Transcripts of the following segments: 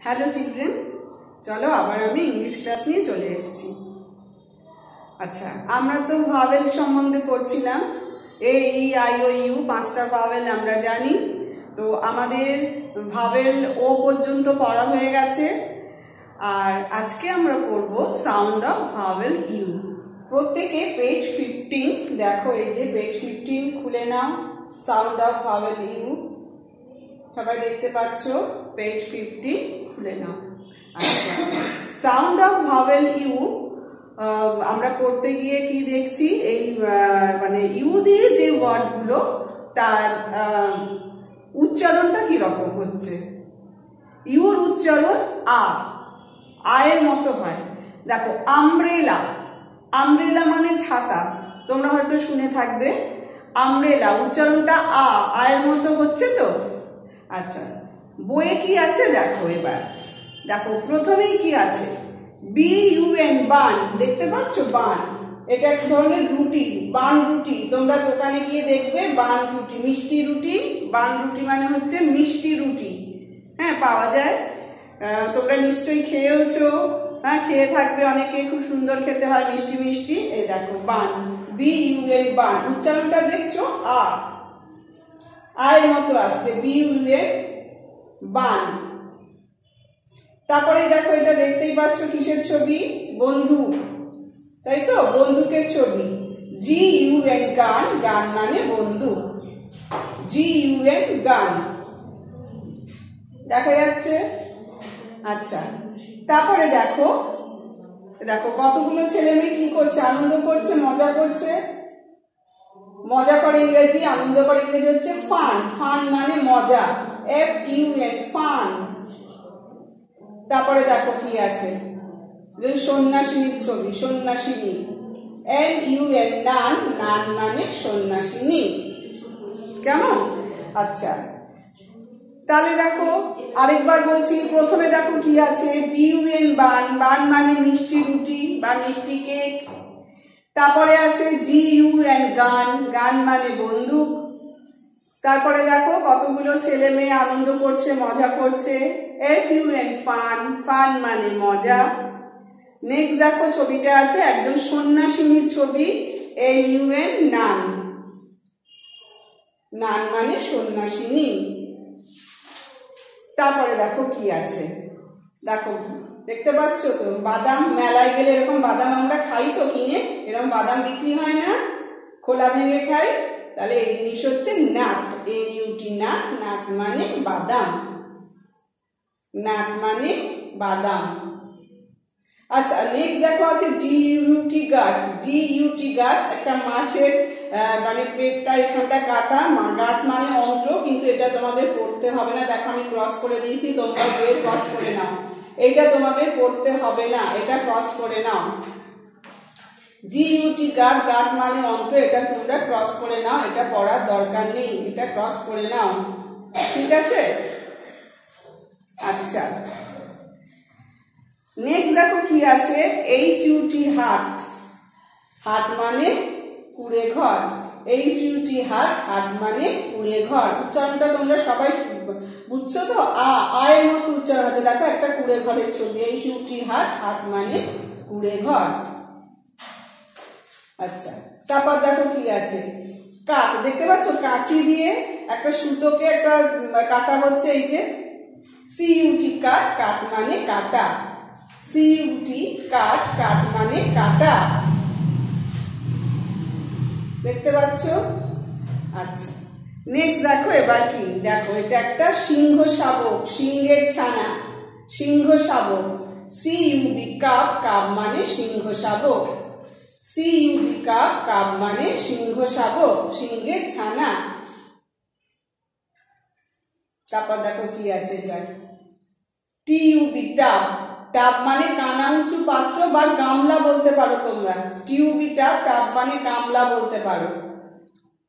Hello children, চলো আবার আমি ইংলিশ ক্লাস নিয়ে চলে এসেছি। আচ্ছা, আমরা তো ভাওয়েল সম্বন্ধে পড়ছিলাম। এ ই আই ও ইউ পাঁচটা ভাওয়েল আমরা জানি। তো আমাদের ভাওয়েল ও পর্যন্ত পড়া হয়ে গেছে। আর আজকে আমরা পড়ব সাউন্ড অফ ভাওয়েল ইউ। প্রত্যেকে পেজ 15 দেখো, এই যে পেজ 15 খুলে নাও। সাউন্ড অফ ভাওয়েল ইউ সবাই দেখতে পাচ্ছ, পেজ 50 খুলে নাও। আচ্ছা, সাউন্ড অফ ভাওয়েল ইউ আমরা পড়তে গিয়ে কি দেখছি, এই মানে ইউ দিয়ে যে ওয়ার্ডগুলো তার উচ্চারণটা কিরকম হচ্ছে। ইউর উচ্চারণ আয়ের মতো হয়। দেখো, আমব্রেলা, আমব্রেলা মানে ছাতা, তোমরা হয়তো শুনে থাকবে। আমব্রেলা উচ্চারণটা আয়ের মতো হচ্ছে তো। আচ্ছা, বইয়ে কি আছে দেখো। এবার দেখো, প্রথমেই কি আছে, BUN, বান। দেখতে পাচ্ছ বান, এটা এক ধরনের রুটি, বান রুটি। তোমরা দোকানে গিয়ে দেখবে বান রুটি, মিষ্টি রুটি। বান রুটি মানে হচ্ছে মিষ্টি রুটি। হ্যাঁ, পাওয়া যায়। তোমরা নিশ্চয়ই খেয়েওছো। হ্যাঁ, খেয়ে থাকবে অনেকে, খুব সুন্দর খেতে হয়, মিষ্টি মিষ্টি। এই দেখো বান, BUN, বান। উচ্চারণটা দেখছো আয়ের মতো আসছে, BUN, বান। তারপরে দেখো, এটা দেখতেই পাচ্ছ কিসের ছবি, বন্দুক, তাই তো, বন্দুকের ছবি। GUN, গান, গান মানে বন্দুক। GUN, গান দেখা যাচ্ছে। আচ্ছা, তারপরে দেখো, দেখো কতগুলো ছেলে মেয়ে কি করছে, আনন্দ করছে, মজা করছে। মজা করে ইংরেজি, আনন্দ করে ইংরেজি হচ্ছে ফান। ফান মানে মজা, FUN, ফান। তারপরে দেখো কি আছে, যে সন্ন্যাসিনীর ছবি, সন্ন্যাসিনী, NUN, নান, নান মানে সন্ন্যাসিনী। কেমন? আচ্ছা, তাহলে দেখো আরেকবার বলছি। প্রথমে দেখো কি আছে, BUN, বান, বান মানে মিষ্টি রুটি বা মিষ্টি কেক। তারপরে আছে GUN, গান, গান মানে বন্দুক। তারপরে দেখো কতগুলো ছেলে মেয়ে আনন্দ করছে, মজা করছে, FUN, ফান, ফান মানে মজা। নেক্সট দেখো ছবিটা আছে একজন সন্ন্যাসিনীর ছবি, NUN, নান, নান মানে সন্ন্যাসিনী। তারপরে দেখো কি আছে, দেখো দেখতে পাচ্ছ তো, বাদাম। মেলায় গেলে এরকম বাদাম আমরা খাই তো কিনে, এরকম বাদাম বিক্রি হয় না, খোলা ভেঙে খাই। তাহলে এই জিনিস হচ্ছে নাট, NUT, নাট, নাট মানে বাদাম, নাট মানে বাদাম। আচ্ছা, নেক্সট দেখো আছে GUT, গাট। GUT, গাট একটা মাছের মানে পেটটা এখানটা কাটা, গাট মানে অন্ত্র, কিন্তু এটা তোমাদের পড়তে হবে না। দেখো আমি ক্রস করে দিয়েছি, তোমরা বইয়ে ক্রস করে নাও। এটা তোমাদের পড়তে হবে না, এটা ক্রস করে নাও। GUT, গাট, গাট মানে অন্ত্র, এটা তোমরা ক্রস করে নাও, এটা পড়ার দরকার নেই, এটা ক্রস করে নাও, ঠিক আছে? আচ্ছা, নেক্সট দেখো কি আছে, HUT, হাট। হাট মানে কুড়ে ঘর, HUT, হাট, হাট মানে কুড়ে ঘর। উচ্চারণটা তোমরা সবাই বুঝছো তো, আয়ের মতো উচ্চারণ হচ্ছে। দেখো একটা কুড়ে ঘরের ছবি, HUT, হাট, হাট মানে কুড়ে ঘর। আচ্ছা, তারপর দেখো কি আছে, কাট। দেখতে পাচ্ছ, কাঁচি দিয়ে একটা সুতোকে একটা কাটা হচ্ছে, এই যে CUT, কাট, কাট মানে কাটা। CUT, কাট, কাট মানে কাটা, দেখতে পাচ্ছ? আচ্ছা, নেক্সট দেখো এবার কি, দেখো এটা একটা সিংহ শাবক, সিংহের ছানা, সিংহ শাবক। CUB, কাপ, কাপ মানে সিংহ শাবক। CUB, কাপ, কাপ মানে সিংহ শাবক, সিংহের ছানা। তারপর দেখো কি আছে, এটা TUB, টাব। টাব মানে কানা উঁচু পাত্র বা গামলা বলতে পারো তোমরা। TUB, টাব, টাব মানে গামলা বলতে পারো।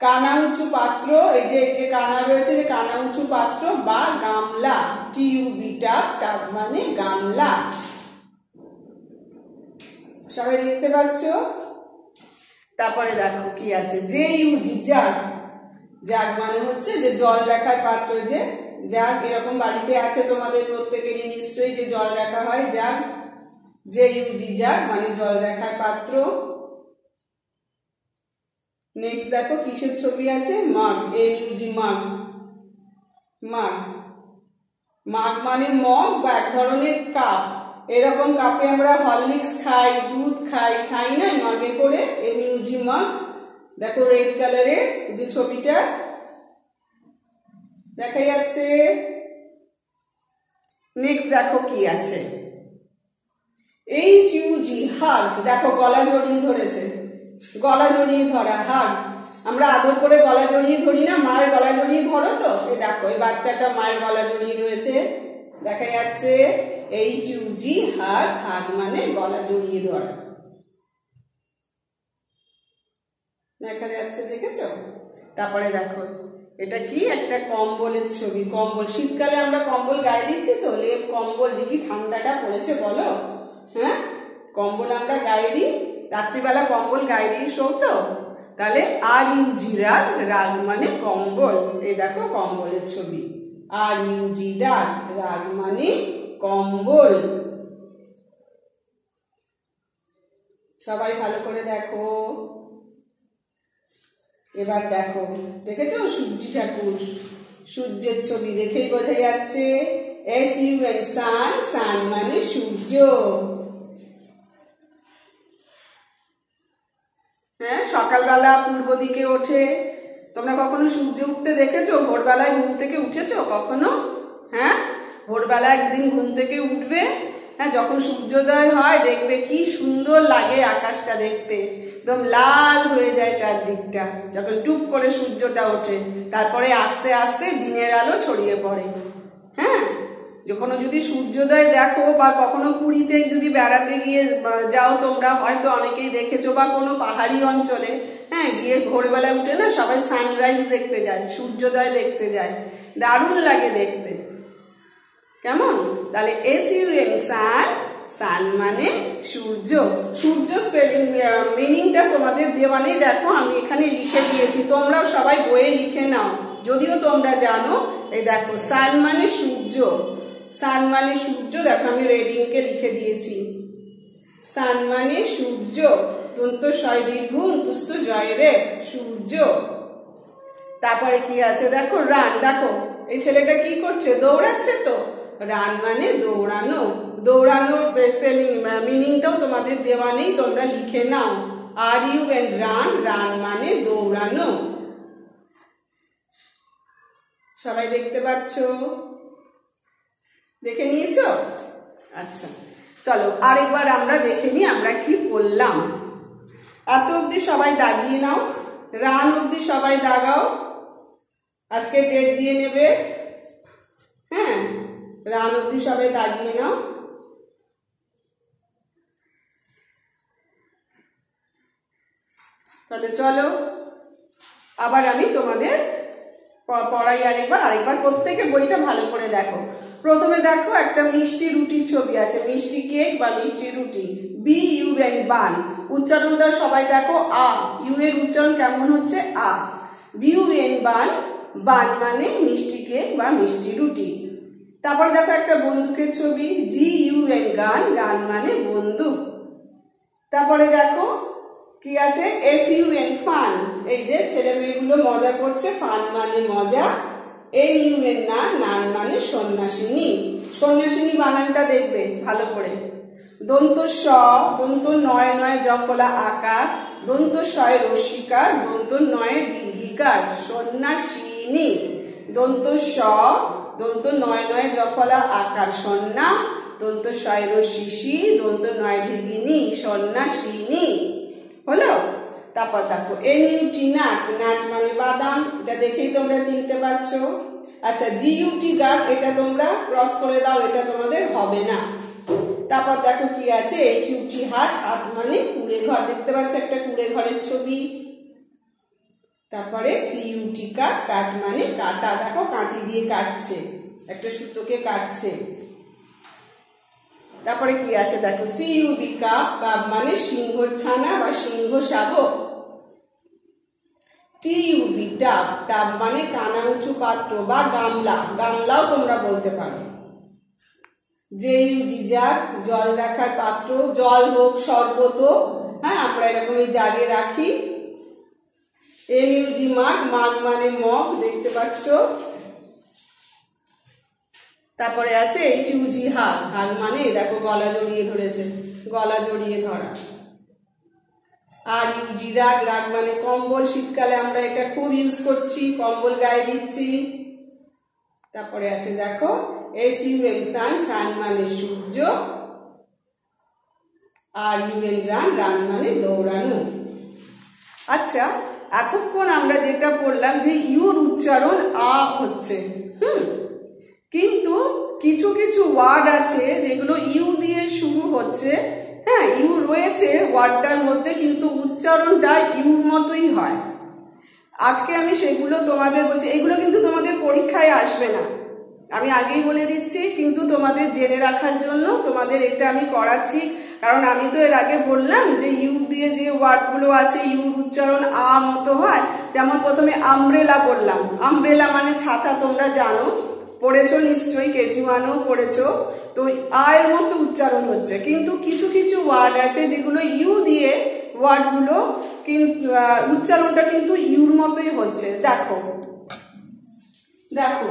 কানা উঁচু পাত্র, এই যে কানা রয়েছে, যে কানা উঁচু পাত্র বা গামলা। TUB, টাব, টাব মানে গামলা। সবাই দেখতে পাচ্ছ? তারপরে দেখো কি আছে, JUD, জাগ। জাগ মানে হচ্ছে যে জল রাখার পাত্র, যে জাগ এরকম বাড়িতে আছে তোমাদের প্রত্যেকেরই নিশ্চয়ই, যে জল রাখা হয় জাগ, যে ইউজি জাগ মানে জল রাখার পাত্র। নেক্সট দেখো কিসের ছবি আছে, মাগ, এমইউজি মাগ, মাগ, মাগ মানে মগ বা এক ধরনের কাপ। এরকম কাপে আমরা হরলিক্স খাই, দুধ খাই, খাই না মাগে করে, এমইউজি মাগ। দেখো রেড কালারের যে ছবিটা দেখা যাচ্ছে। নেক্সট দেখো কি আছে, এইচইউজি হাগ, দেখো গলা জড়িয়ে ধরেছে, গলা জড়িয়ে ধরা হাগ। আমরা আদর করে গলা জড়িয়ে ধরি না, মায়ের গলা জড়িয়ে ধরো তো, এই দেখো এই বাচ্চাটা মায়ের গলা জড়িয়ে রয়েছে, দেখা যাচ্ছে এইচইউজি হাগ, হাগ মানে গলা জড়িয়ে ধরা, দেখা যাচ্ছে, দেখেছো? তারপরে দেখো এটা কি, একটা কম্বলের ছবি, কম্বল, শীতকালে আমরা কম্বল গায়ে দিচ্ছি তো, লেপ কম্বল, যে কি ঠান্ডাটা পড়েছে বলো, হ্যাঁ কম্বল আমরা গায়ে দিই, রাত্রিবেলা কম্বল গায়ে দিয়ে শোও তো, তাহলে আর ইউজি রাগ, রাগ মানে কম্বল, এই দেখো কম্বলের ছবি, আর ইউজি রাগ, রাগ মানে কম্বল। সবাই ভালো করে দেখো। এবার দেখো, দেখেছো সূর্য ঠাকুর, সূর্যের ছবি দেখেই বোঝা যাচ্ছে, SUN সান, সান মানে সূর্য। হ্যাঁ সকালবেলা পূর্ব দিকে ওঠে, তোমরা কখনো সূর্য উঠতে দেখেছো? ভোরবেলায় ঘুম থেকে উঠেছো কখনো? হ্যাঁ ভোরবেলা একদিন ঘুম থেকে উঠবে, হ্যাঁ যখন সূর্যোদয় হয় দেখবে কি সুন্দর লাগে আকাশটা দেখতে, একদম লাল হয়ে যায় চারদিকটা যখন টুপ করে সূর্যটা ওঠে, তারপরে আস্তে আস্তে দিনের আলো ছড়িয়ে পড়ে। হ্যাঁ যখন যদি সূর্যোদয় দেখো, বা কখনো পুরীতে যদি বেড়াতে গিয়ে যাও তোমরা, হয়তো অনেকেই দেখেছো, বা কোনো পাহাড়ি অঞ্চলে, হ্যাঁ গিয়ে ভোরবেলা উঠে না সবাই সানরাইজ দেখতে যায়, সূর্যোদয় দেখতে যায়, দারুণ লাগে দেখতে, কেমন? তাহলে SUN সান, সান মানে সূর্য। সূর্য স্পেলিং মিনিংটা তোমাদের দেওয়া নেই, দেখো আমি এখানে লিখে দিয়েছি, তোমরাও সবাই বইয়ে লিখে নাও, যদিও তোমরা জানো। এই দেখো সান মানে সূর্য, সান মানে সূর্য, দেখো আমি রেড ইঙ্কে লিখে দিয়েছি, সান মানে সূর্য, দন্ত শয় দীর্ঘ অন্তুস্থ জয় রে, সূর্য। তারপরে কি আছে দেখো, রান, দেখো এই ছেলেটা কি করছে, দৌড়াচ্ছে তো, রান মানে দৌড়ানো, দৌড়ানোর স্পেলিং মিনিংটাও তোমাদের দেওয়া নেই, তোমরা লিখে নাও, RUN রান, রান মানে দৌড়ানো। সবাই দেখতে পাচ্ছ? দেখে নিয়েছো? আচ্ছা চলো আরেকবার আমরা দেখে নিই আমরা কি বললাম। এত অবধি সবাই দাগিয়ে নাও, রান অবধি সবাই দাগাও, আজকে ডেট দিয়ে নেবে, হ্যাঁ রান অবধি সবাই দাগিয়ে নাও। তাহলে চলো আবার আমি তোমাদের পড়াই আরেকবার প্রত্যেকে বইটা ভালো করে দেখো। প্রথমে দেখো একটা মিষ্টি রুটির ছবি আছে, মিষ্টি কেক বা মিষ্টি রুটি, BUN বান, উচ্চারণটা সবাই দেখো, আ, ইউ এর উচ্চারণ কেমন হচ্ছে, আ, BUN বান, বান মানে মিষ্টি কেক বা মিষ্টি রুটি। তারপর দেখো একটা বন্দুকের ছবি, GUN গান, গান মানে বন্দুক। তারপরে দেখো কি আছে, FUN ফান, এই যে ছেলে মেয়েগুলো মজা করছে, ফান মানে মজা, NUN নান, নান মানে সন্ন্যাসিনী, সন্ন্যাসিনী বানানটা দেখবে ভালো করে, দন্ত স, দন্ত নয় নয় জফলা আকার, দন্ত শয় রস্যিকার, দন্ত নয় দীর্ঘিকার, সন্ন্যাসিনী, দন্ত স, দন্ত নয় নয় জফলা আকার সন্না, দন্ত শয় রস্যি, দন্ত নয় দীর্ঘিনী, সন্ন্যাসিনী, হলো? তারপর দেখো NUT নাট, নাট মানে বাদাম, এটা দেখেই তোমরা চিনতে পারছো। আচ্ছা GUT গাট, এটা তোমরা ক্রস করে দাও, এটা তোমাদের হবে না। তারপর দেখো কি আছে, HUT হাট, হাট মানে কুড়ে ঘর, দেখতে পাচ্ছ একটা কুড়ে ঘরের ছবি। তারপরে CUT কাট, কাট মানে কাটা, দেখো কাঁচি দিয়ে কাটছে, একটা সুতোকে কাটছে। তারপরে কি আছে দেখো, CUB কাপ, কাপ মানে সিংহ ছানা বা সিংহ শাবক। টিউবি, টাব, টাব মানে কানা উঁচু পাত্র বা গামলা, গামলাও তোমরা বলতে পারো। জেইউজি জাগ, জল রাখার পাত্র, জল হোক শরবত হোক, হ্যাঁ আমরা এরকম এই জাগে রাখি। এমইউজি মাগ, মাগ মানে মগ, দেখতে পাচ্ছ। তারপরে আছে এইচইউজি হাগ, হাগ মানে দেখো গলা জড়িয়ে ধরেছে, গলা জড়িয়ে ধরা। আর ইউজি রাগ, রাগ মানে কম্বল, শীতকালে আমরা এটা খুব ইউজ করছি, কম্বল গায়ে দিচ্ছি। তারপরে আছে দেখো এসইউএন সান, সান মানে সূর্য। আর ইউএন রান, রান মানে দৌড়ানো। আচ্ছা, এতক্ষণ আমরা যেটা বললাম যে ইউর উচ্চারণ আ হচ্ছে, কিন্তু কিছু কিছু ওয়ার্ড আছে যেগুলো ইউ দিয়ে শুরু হচ্ছে, হ্যাঁ ইউ রয়েছে ওয়ার্ডটার মধ্যে, কিন্তু উচ্চারণটা ইউর মতোই হয়। আজকে আমি সেগুলো তোমাদের বলছি, এগুলো কিন্তু তোমাদের পরীক্ষায় আসবে না, আমি আগেই বলে দিচ্ছি, কিন্তু তোমাদের জেনে রাখার জন্য তোমাদের এটা আমি করাচ্ছি। কারণ আমি তো এর আগে বললাম যে ইউ দিয়ে যে ওয়ার্ডগুলো আছে ইউর উচ্চারণ আ মতো হয়। যেমন প্রথমে আমব্রেলা বললাম, আমব্রেলা মানে ছাতা, তোমরা জানো, পড়েছো নিশ্চয়ই, কেজি ওয়ানও পড়েছো। তো আ এর মতো উচ্চারণ হচ্ছে, কিন্তু কিছু কিছু ওয়ার্ড আছে যেগুলো ইউ দিয়ে ওয়ার্ডগুলো কিন্তু উচ্চারণটা কিন্তু ইউর মতোই হচ্ছে। দেখো দেখো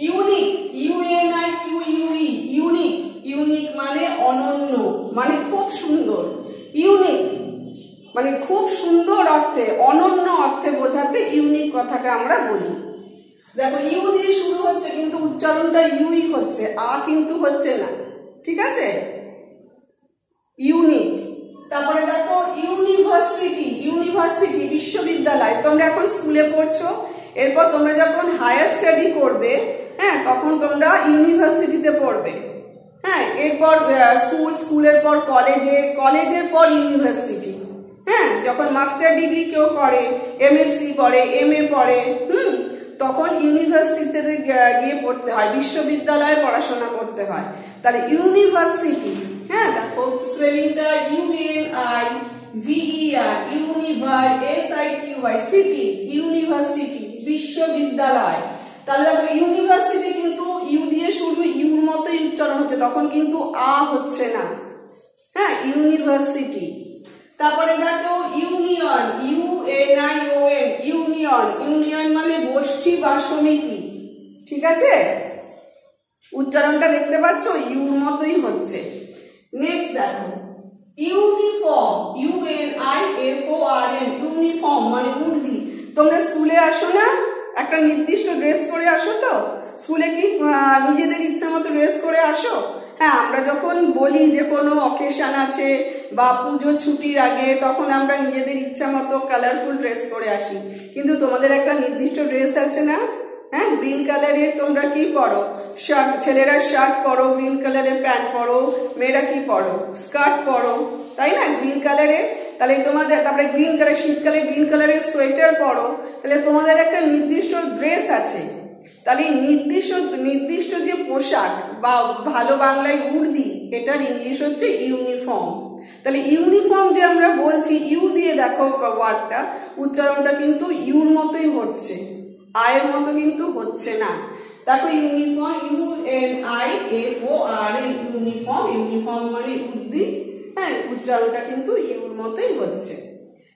ইউনিক, ইউএনআইকিউইউই, ইউনিক, ইউনিক মানে অনন্য, মানে খুব সুন্দর। ইউনিক মানে খুব সুন্দর অর্থে, অনন্য অর্থে বোঝাতে ইউনিক কথাটা আমরা বলি। দেখো ইউ দিয়ে শুরু হচ্ছে কিন্তু উচ্চারণটা ইউই হচ্ছে, আ কিন্তু হচ্ছে না, ঠিক আছে। ইউনিক। তারপরে দেখো ইউনিভার্সিটি, ইউনিভার্সিটি বিশ্ববিদ্যালয়, তোমরা এখন স্কুলে পড়ছো, এরপর তোমরা যখন হায়ার স্টাডি করবে, হ্যাঁ তখন তোমরা ইউনিভার্সিটিতে পড়বে, হ্যাঁ এরপর স্কুল, স্কুলের পর কলেজে, কলেজের পর ইউনিভার্সিটি, হ্যাঁ যখন মাস্টার ডিগ্রি কেউ করে, এমএসসি পড়ে, এমএ পড়ে, তখন ইউনিভার্সিটিতে গিয়ে পড়তে হয়, বিশ্ববিদ্যালয়ে পড়াশোনা করতে হয়। তাহলে ইউনিভার্সিটি, হ্যাঁ দেখো স্পেলিংটা ইউএনআই ভিইআর, ইউনিভার এসআইটিওয়াই, সিটি, ইউনিভার্সিটি বিশ্ববিদ্যালয়। তাহলে দেখো ইউনিভার্সিটি কিন্তু ইউ দিয়ে শুরু, ইউর মতোই উচ্চারণ হচ্ছে, তখন কিন্তু আ হচ্ছে না, হ্যাঁ ইউনিভার্সিটি। তারপরে দেখো ইউনিয়ন, ইউএনআইওএন, ইউনিয়ন, ইউনিয়ন মানে গোষ্ঠী বা সমিতি, ঠিক আছে, উচ্চারণটা দেখতে পাচ্ছ ইউর মতোই হচ্ছে। নেক্সট দেখো ইউনিফর্ম, ইউএনআইএফওআরএম, ইউনিফর্ম মানে উর্দি। তোমরা স্কুলে আসো না, একটা নির্দিষ্ট ড্রেস পরে আসো, তো স্কুলে কি নিজেদের ইচ্ছা মতো ড্রেস করে আসো? হ্যাঁ আমরা যখন বলি যে কোনো অকেশন আছে বা পুজো ছুটির আগে, তখন আমরা নিজেদের ইচ্ছা মতো কালারফুল ড্রেস করে আসি, কিন্তু তোমাদের একটা নির্দিষ্ট ড্রেস আছে না, হ্যাঁ গ্রিন কালারের তোমরা কি পরো, শার্ট, ছেলেরা শার্ট পরো, গ্রিন কালারের প্যান্ট পরো, মেয়েরা কি পরো, স্কার্ট পরো, তাই না গ্রিন কালারের। তাহলে তোমাদের, তারপরে গ্রিন কালার, শীতকালে গ্রিন কালারের সোয়েটার পরো, তাহলে তোমাদের একটা নির্দিষ্ট ড্রেস আছে। তাহলে নির্দিষ্ট যে পোশাক বা ভালো বাংলায় উর্দি, এটার ইংলিশ হচ্ছে ইউনিফর্ম। তাহলে ইউনিফর্ম যে আমরা বলছি, ইউ দিয়ে দেখো ওয়ার্ডটা, উচ্চারণটা কিন্তু ইউর মতোই হচ্ছে, আয়ের মতো কিন্তু হচ্ছে না। দেখো ইউনিফর্ম, ইউএনআইএফওআরএম, ইউনিফর্ম, ইউনিফর্ম মানে উর্দি, হ্যাঁ উচ্চারণটা কিন্তু ইউর মতোই হচ্ছে।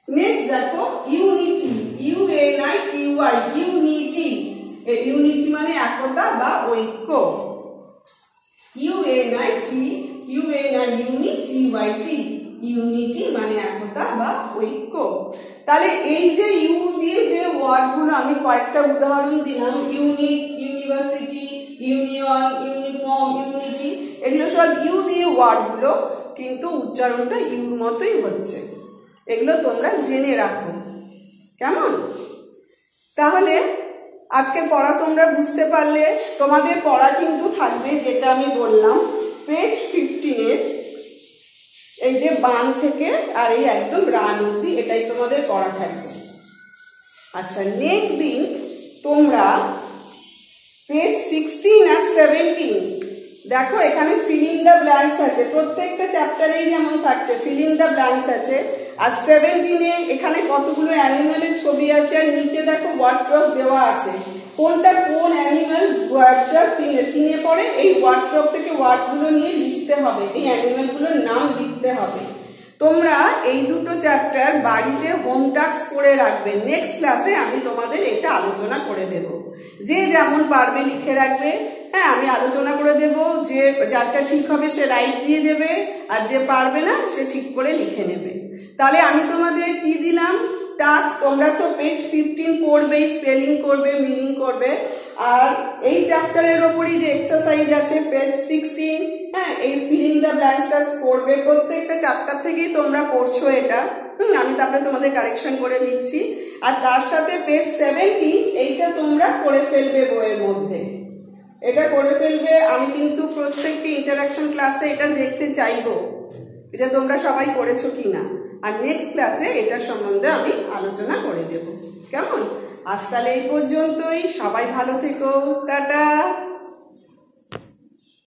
নেক্সট দেখো ইউনিটি, ইউএনআইটিওয়াই, ইউনিটি, ইউনিটি মানে একতা বা ঐক্য। ইউএনআইটি, ইউএনআই ইউনিটিওয়াইটি, ইউনিটি মানে একতা বা ঐক্য। তাহলে এই যে ইউ দিয়ে যে ওয়ার্ডগুলো আমি কয়েকটা উদাহরণ দিলাম, unique, university, union, uniform, unity, এগুলো সব ইউ দিয়ে ওয়ার্ডগুলো, কিন্তু উচ্চারণটা ইউর মতোই হচ্ছে। এগুলো তোমরা জেনে রাখো, কেমন? তাহলে আজকে পড়া তোমরা বুঝতে পারলে। তোমাদের পড়া কিন্তু থাকবে যেটা আমি বললাম পেজ 15-এর, এই যে বান থেকে আর এই একদম রান অবধি, এটাই তোমাদের পড়া থাকবে। আচ্ছা নেক্সট দিন তোমরা পেজ 16 আর 17 দেখো, এখানে ফিল ইন দ্য ব্ল্যাঙ্কস আছে, প্রত্যেকটা চ্যাপ্টারেই যেমন থাকছে ফিল ইন দ্য ব্ল্যাঙ্কস আছে, আর 17-এ এখানে কতগুলো অ্যানিমেলের ছবি আছে, আর নিচে দেখো ওয়ার্ড্রপ দেওয়া আছে। কোনটা কোন অ্যানিমেল ওয়ার্ডটা চিনে পড়ে, এই ওয়ার্ড্রপ থেকে ওয়ার্ডগুলো নিয়ে লিখতে হবে, এই অ্যানিমেলগুলোর নাম লিখতে হবে। তোমরা এই দুটো চ্যাপ্টার বাড়িতে হোম টাস্ক করে রাখবে। নেক্সট ক্লাসে আমি তোমাদের এটা আলোচনা করে দেব। যে যেমন পারবে লিখে রাখবে। হ্যাঁ, আমি আলোচনা করে দেব, যে যারটা ঠিক হবে সে রাইট দিয়ে দেবে, আর যে পারবে না সে ঠিক করে লিখে নেবে। তাহলে আমি তোমাদের কি দিলাম টাস্ক, তোমরা তো পেজ 15 পড়বেই, স্পেলিং করবে, মিনিং করবে, আর এই চ্যাপ্টারের ওপরই যে এক্সারসাইজ আছে পেজ 16, হ্যাঁ, এই ফিলিং দ্য ব্ল্যাঙ্কসটা করবে। প্রত্যেকটা চ্যাপ্টার থেকেই তোমরা করছো এটা, আমি তারপরে তোমাদের কারেকশন করে দিচ্ছি। আর তার সাথে পেজ 70 এইটা তোমরা করে ফেলবে বইয়ের মধ্যে, এটা করে ফেলবে। আমি কিন্তু প্রত্যেকটি ইন্টারাকশন ক্লাসে এটা দেখতে চাইবো, এটা তোমরা সবাই করেছো কিনা। আর নেক্সট ক্লাসে এটা সম্বন্ধে আমি আলোচনা করে দেব। কেমন? আজ তাহলে এই পর্যন্তই, সবাই ভালো থেকো, টাটা।